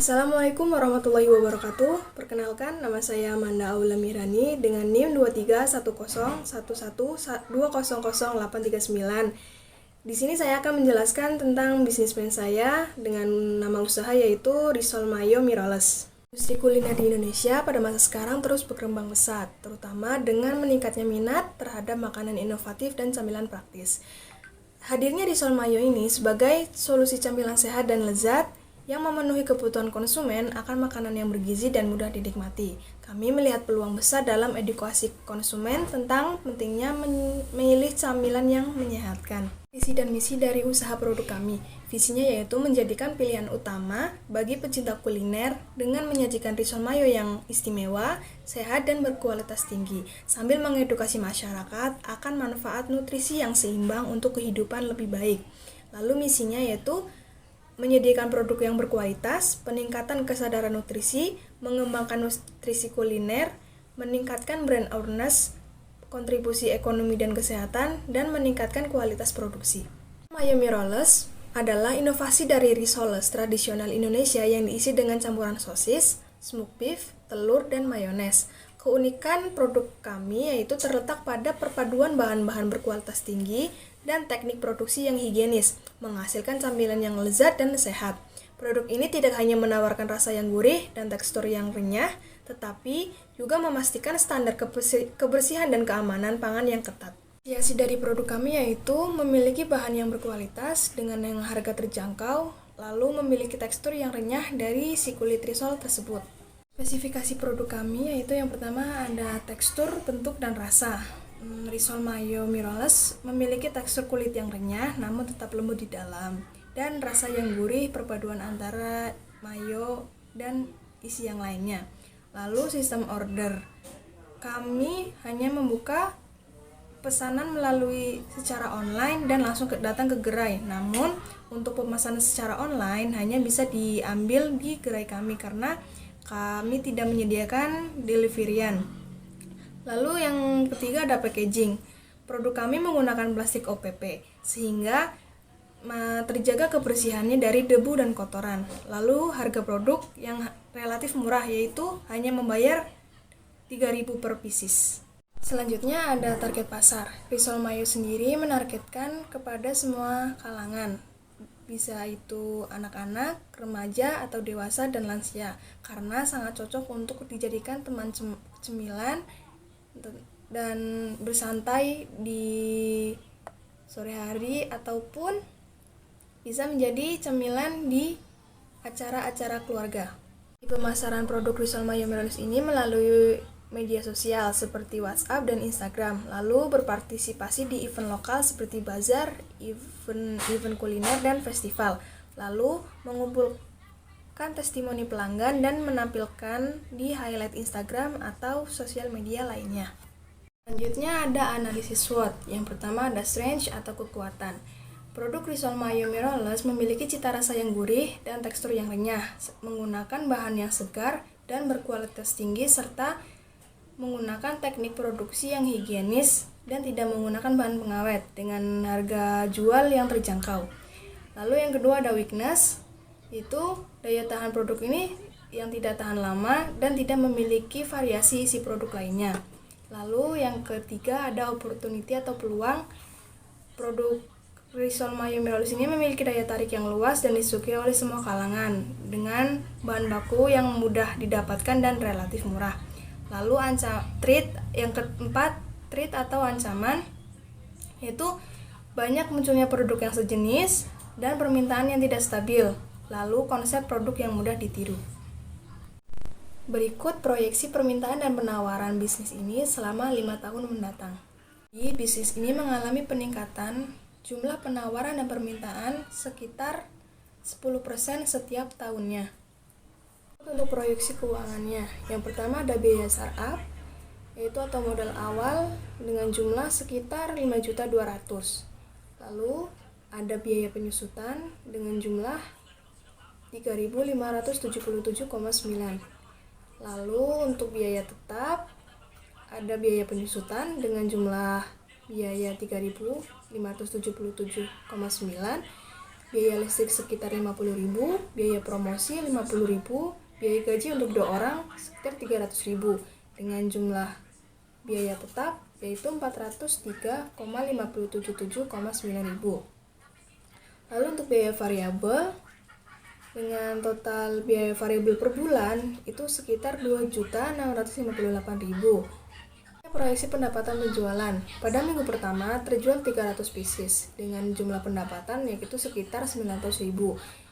Assalamualaikum warahmatullahi wabarakatuh. Perkenalkan, nama saya Amanda Aula Mirani dengan NIM 231011200839. Di sini saya akan menjelaskan tentang bisnis plan saya dengan nama usaha yaitu Risol Mayo Miroles. Industri kuliner di Indonesia pada masa sekarang terus berkembang pesat, terutama dengan meningkatnya minat terhadap makanan inovatif dan camilan praktis. Hadirnya Risol Mayo ini sebagai solusi camilan sehat dan lezat yang memenuhi kebutuhan konsumen akan makanan yang bergizi dan mudah dinikmati. Kami melihat peluang besar dalam edukasi konsumen tentang pentingnya memilih camilan yang menyehatkan. Visi dan misi dari usaha produk kami. Visinya yaitu menjadikan pilihan utama bagi pecinta kuliner dengan menyajikan risol mayo yang istimewa, sehat dan berkualitas tinggi, sambil mengedukasi masyarakat akan manfaat nutrisi yang seimbang untuk kehidupan lebih baik. Lalu misinya yaitu menyediakan produk yang berkualitas, peningkatan kesadaran nutrisi, mengembangkan nutrisi kuliner, meningkatkan brand awareness, kontribusi ekonomi dan kesehatan, dan meningkatkan kualitas produksi. Mayo Miroles adalah inovasi dari risoles tradisional Indonesia yang diisi dengan campuran sosis, smoked beef, telur, dan mayones. Keunikan produk kami yaitu terletak pada perpaduan bahan-bahan berkualitas tinggi dan teknik produksi yang higienis, menghasilkan camilan yang lezat dan sehat. Produk ini tidak hanya menawarkan rasa yang gurih dan tekstur yang renyah, tetapi juga memastikan standar kebersihan dan keamanan pangan yang ketat. Variasi dari produk kami yaitu memiliki bahan yang berkualitas dengan yang harga terjangkau, lalu memiliki tekstur yang renyah dari si kulit risol tersebut. Spesifikasi produk kami yaitu yang pertama ada tekstur, bentuk, dan rasa. Risol Mayo Miroles memiliki tekstur kulit yang renyah namun tetap lembut di dalam dan rasa yang gurih perpaduan antara mayo dan isi yang lainnya. Lalu sistem order. Kami hanya membuka pesanan melalui secara online dan langsung datang ke gerai. Namun untuk pemesanan secara online hanya bisa diambil di gerai kami karena kami tidak menyediakan deliveryan. Lalu yang ketiga ada packaging. Produk kami menggunakan plastik OPP sehingga terjaga kebersihannya dari debu dan kotoran. Lalu harga produk yang relatif murah yaitu hanya membayar 3.000 per pieces. Selanjutnya ada target pasar. Risol Mayo sendiri menargetkan kepada semua kalangan. Bisa itu anak-anak, remaja, atau dewasa dan lansia karena sangat cocok untuk dijadikan teman cemilan dan bersantai di sore hari ataupun bisa menjadi cemilan di acara-acara keluarga. Pemasaran produk Risol Mayo Miroles ini melalui media sosial seperti WhatsApp dan Instagram, lalu berpartisipasi di event lokal seperti bazar, event kuliner dan festival, lalu mengumpulkan testimoni pelanggan dan menampilkan di highlight Instagram atau sosial media lainnya. Selanjutnya ada analisis SWOT. Yang pertama ada strength atau kekuatan. Produk Risol Mayo Miroles memiliki cita rasa yang gurih dan tekstur yang renyah, menggunakan bahan yang segar dan berkualitas tinggi serta menggunakan teknik produksi yang higienis dan tidak menggunakan bahan pengawet dengan harga jual yang terjangkau. Lalu yang kedua ada weakness, itu daya tahan produk ini yang tidak tahan lama dan tidak memiliki variasi isi produk lainnya. Lalu yang ketiga ada opportunity atau peluang. Produk Risol Mayo Miroles ini memiliki daya tarik yang luas dan disukai oleh semua kalangan dengan bahan baku yang mudah didapatkan dan relatif murah. Lalu yang keempat, threat atau ancaman, yaitu banyak munculnya produk yang sejenis dan permintaan yang tidak stabil. Lalu konsep produk yang mudah ditiru. Berikut proyeksi permintaan dan penawaran bisnis ini selama 5 tahun mendatang. Bisnis ini mengalami peningkatan jumlah penawaran dan permintaan sekitar 10% setiap tahunnya. Untuk proyeksi keuangannya, yang pertama ada biaya startup, yaitu atau modal awal dengan jumlah sekitar 5.200.000. Lalu ada biaya penyusutan dengan jumlah 3.577,9. Lalu untuk biaya tetap ada biaya penyusutan dengan jumlah biaya 3.577,9. biaya listrik sekitar 50.000, biaya promosi 50.000, biaya gaji untuk 2 orang sekitar 300.000 dengan jumlah biaya tetap yaitu 403,577,9.000. Lalu untuk biaya variabel dengan total biaya variabel per bulan itu sekitar 2.658.000. Proyeksi pendapatan penjualan pada minggu pertama terjual 300 pieces dengan jumlah pendapatan yaitu sekitar 900.000.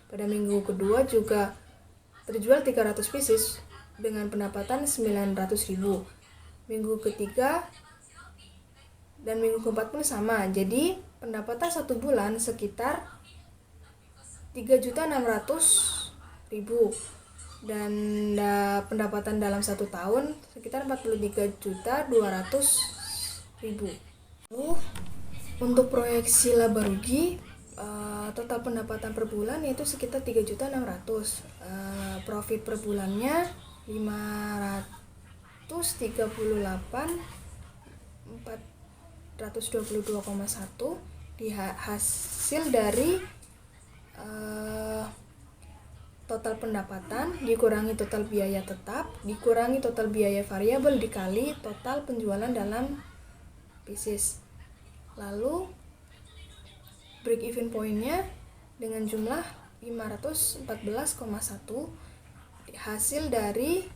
Pada minggu kedua juga terjual 300 pieces dengan pendapatan 900.000. Minggu ketiga dan minggu keempat pun sama, jadi pendapatan satu bulan sekitar 3.600.000 dan pendapatan dalam satu tahun sekitar 43.200.000. Lalu untuk proyeksi laba rugi total pendapatan per bulan yaitu sekitar 3.600.000. Profit per bulannya 538.422,1 di hasil dari total pendapatan dikurangi total biaya tetap dikurangi total biaya variabel dikali total penjualan dalam pieces. Lalu break even point-nya dengan jumlah 514,1 hasil dari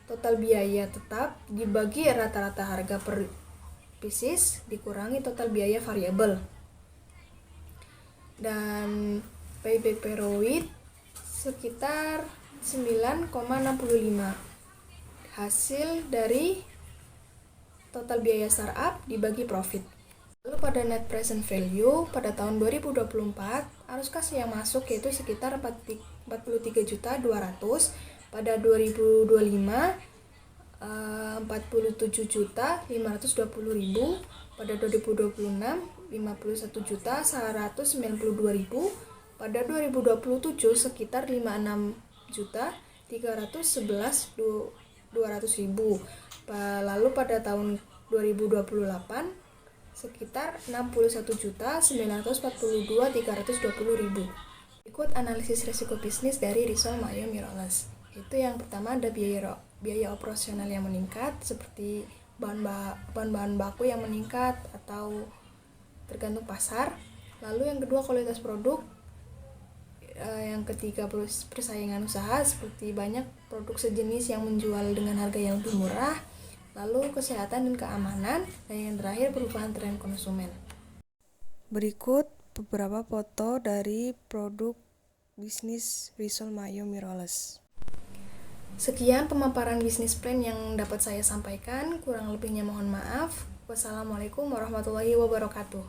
total biaya tetap dibagi rata-rata harga per pieces dikurangi total biaya variabel. Dan payback period sekitar 9,65 hasil dari total biaya startup dibagi profit. Lalu pada net present value pada tahun 2024 arus kas yang masuk yaitu sekitar 43.200.000, pada 2025 47.520.000, pada 2026 51.192.000, pada 2027 sekitar 56.311.200.000. Lalu pada tahun 2028 sekitar 61.942.320.000. Ikut analisis risiko bisnis dari Rizal Mayo Miroles. Itu yang pertama ada biaya operasional yang meningkat seperti bahan baku yang meningkat atau tergantung pasar. Lalu yang kedua kualitas produk. Yang ketiga persaingan usaha seperti banyak produk sejenis yang menjual dengan harga yang lebih murah. Lalu kesehatan dan keamanan, dan yang terakhir perubahan tren konsumen. Berikut beberapa foto dari produk bisnis Rizal Mayo Miroles. Sekian pemaparan bisnis plan yang dapat saya sampaikan, kurang lebihnya mohon maaf. Wassalamualaikum warahmatullahi wabarakatuh.